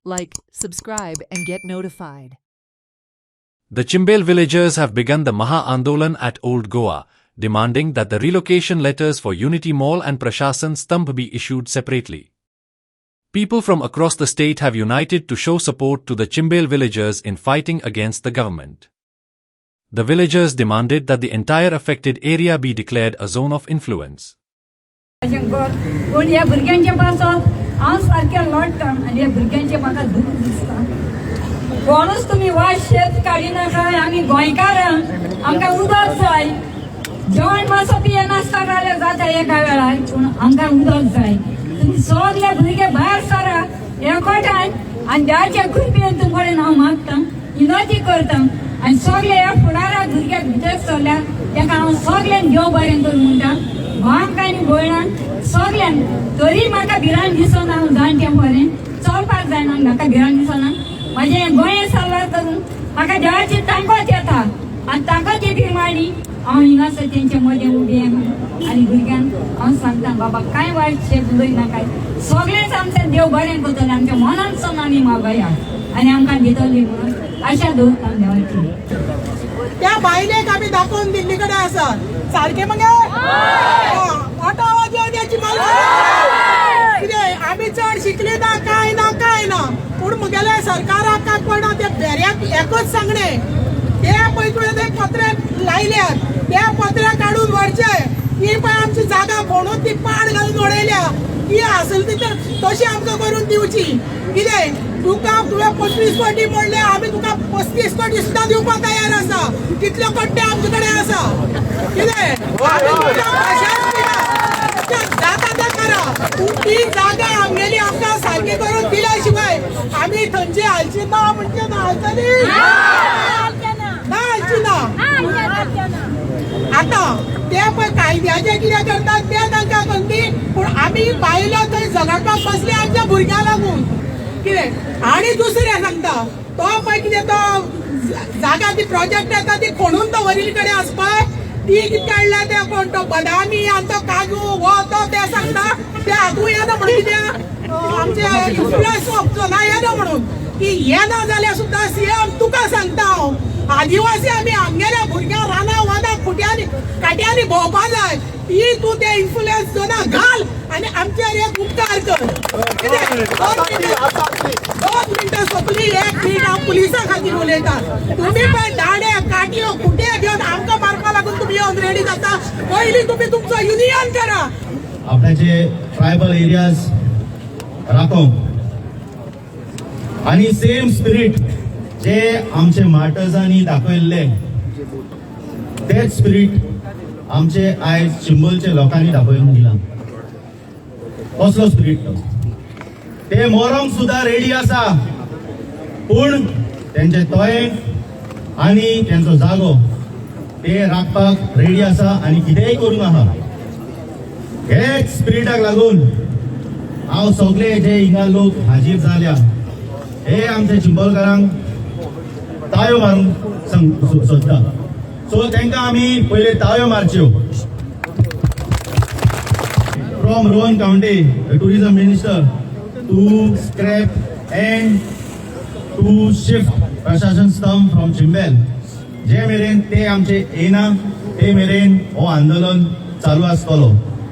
like, subscribe and get notified. The Chimbale villagers have begun the Maha Andolan at Old Goa, demanding that the relocation letters for Unity Mall and Prashasan Stamp be issued separately. People from across the state have united to show support to the Chimbale villagers in fighting against the government. The villagers demanded that the entire affected area be declared a zone of influence. कोणच तुम्ही वाज शेत काढी नका आम्ही गोंयकार आमकां उदक जाय जेवण मातसो पिये नास्ता जाल्यार जाता एका वेळार पूण आमकां उदक जाय तुम्ही सगळे भुरगे भायर सरा एकवटान आनी देवाचे कृपेन तुमचे कडेन हांव मागता विनंती करता आनी सगळे ह्या फुडाराक भुरग्याक भितर सरल्या ताका हांव सगळ्यांक देव बरें करूं म्हणटा भावांक आनी भयणांक सगळ्यांक तरी म्हाका भिरांत दिसना हांव जाणट्या पर्यंत चलपाक जायना म्हाका भिरांत दिसना माझे गोंय साल्वार करून म्हाका देवाची ताकद येता आनी ताकद येती माडी हांव हिंगासर तेंचे मदें उबें आनी भुरग्यांक हांव सांगता बाबा कांय वायट शेत उलय नाकाय सगळेंच आमचें देव बरें करतलें आमच्या मनान सावन आमी मागया आनी आमकां दितली म्हणून आशा दवरता देवाची. त्या बायलेक आमी दाखोवन दिल्ली कडेन आसा सारकें मगे ऑटो वाजोवण्याची कितें आमी चड शिकली ना कांय ना पूण मुगेल्या सरकाराक काय पडना ते भेऱ्याक एकच सांगणे ते पळय तुवें ते पत्रे लायल्यात ते पत्रे काडून व्हरचे ही पळय आमची जागा म्हणून ती पाड घालून उडयल्या ही आसली ती तशी आमकां करून दिवची कितें तुका तुवें 25 कोटी म्हणले आमी तुका 35 कोटी सुद्दां दिवपाक तयार आसा कितले कोट्टे आमचे कडेन आसा कितें जाता तें करा पूण ती जागा आमगेली आमकां सारकी करून दिल्या शिवाय आमी थंयची हालची ना म्हणजे ना हालतली ना हालची ना आतां ते पळय कायद्याचे कितें करतात ते तांकां खंती पूण आमी बायलो थंय झगडपाक बसले आमच्या भुरग्यां लागून कितें आनी दुसरें सांगता तो पळय कितें तो जागा ती प्रोजेक्ट येता ती खणून दवरिल्ले कडेन आसा पळय ती कितें काडल्या ते कोण तो बदामी आनी तो काजू हो तो ते सांगता ते हातूं येना म्हणून कितें आमचे इन्फ्लुएन्स ऑप्शना येना म्हणून की येना जाल्यार सुद्दां सीएम तुका सांगता हांव आदिवासी आमी आमगेल्या भुरग्यांक रानां वानां खुट्यांनी काट्यांनी भोंवपा जाय ती तूं ते इन्फ्लुएन्स जोना घाल आनी आमचेर एक उपकार कर 2 मिनटां सोंपली 1 मिनीट हांव पुलिसां खातीर उलयता तुमी पळय दाणे काट्यो खुटे घेवन आमकां मारपा लागून तुमी येवन रेडी जाता पयलीं तुमी तुमचो युनियन करा आपल्याचे ट्रायबल एरियाज राखोव आणि सेम स्पिरिट जे आमचे मार्टर्सांनी दाखयल्ले तेच स्पिरिट आमचे आयज चिंबलचे लोकांनी दाखोवन दिला कसलो स्पिरिट तो ते मोरोंक सुद्दां रेडी आसा पूण तेंचे तोयेंक आनी तेंचो जागो ते राखपाक रेडी आसा आनी कितेंय करूंक आहा हेच स्पिरिटाक लागून हांव सगळे जे हिंगा लोक हाजीर जाल्या हे आमच्या चिंबलकारांक ताळयो मारूंक सोदता सो तांकां आमी पयले ताळयो मारच्यो. From Rohan Khaunte tourism minister to scrap and to shift प्रशासन स्टम्प फ्रॉम चिंबेल जे मेरेन ते आमचे येना ते मेरेन हो आंदोलन चालू आसतलो.